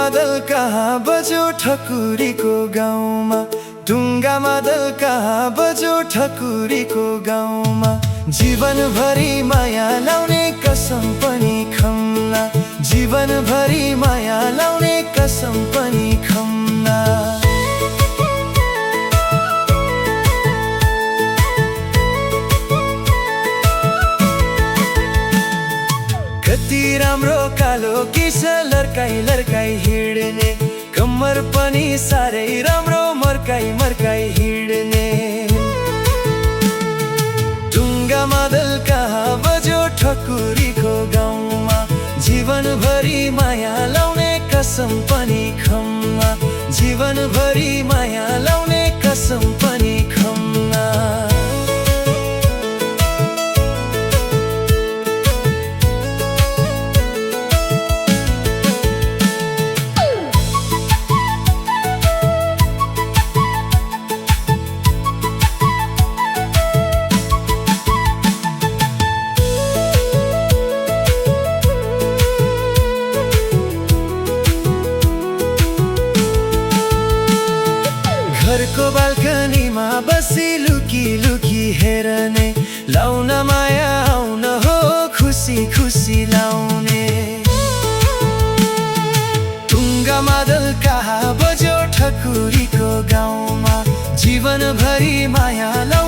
मादल कहाँ बज्यो ठकुरीको गाउँमा, ढुङ्गा मादल कहाँ बज्यो ठकुरीको गाउँमा। जीवनभरि माया लाउने कसम पनि खम्ला, जीवनभरि माया लाउने कसम पनि खम्ला। कति राम्रो कालो केश लर्काई लर्काई हिँड्ने, कम्मर पनि साह्रै राम्रो मर्काई मर्काई हिँड्ने। ढुङ्गा मादल कहाँ बज्यो ठकुरीको गाउँमा, जीवनभरि माया लाउने कसम पनि खम्ला, जीवनभरि माया लाउने कसम पनि खम्ला। घरको बाल्कनीमा बसी लुकी लुकी हेर्ने, लाउन माया आउन हो खुसी खुसी लाउने। ढुङ्गा मादल कहाँ बज्यो ठकुरीको गाउँमा, जीवनभरि माया लाउने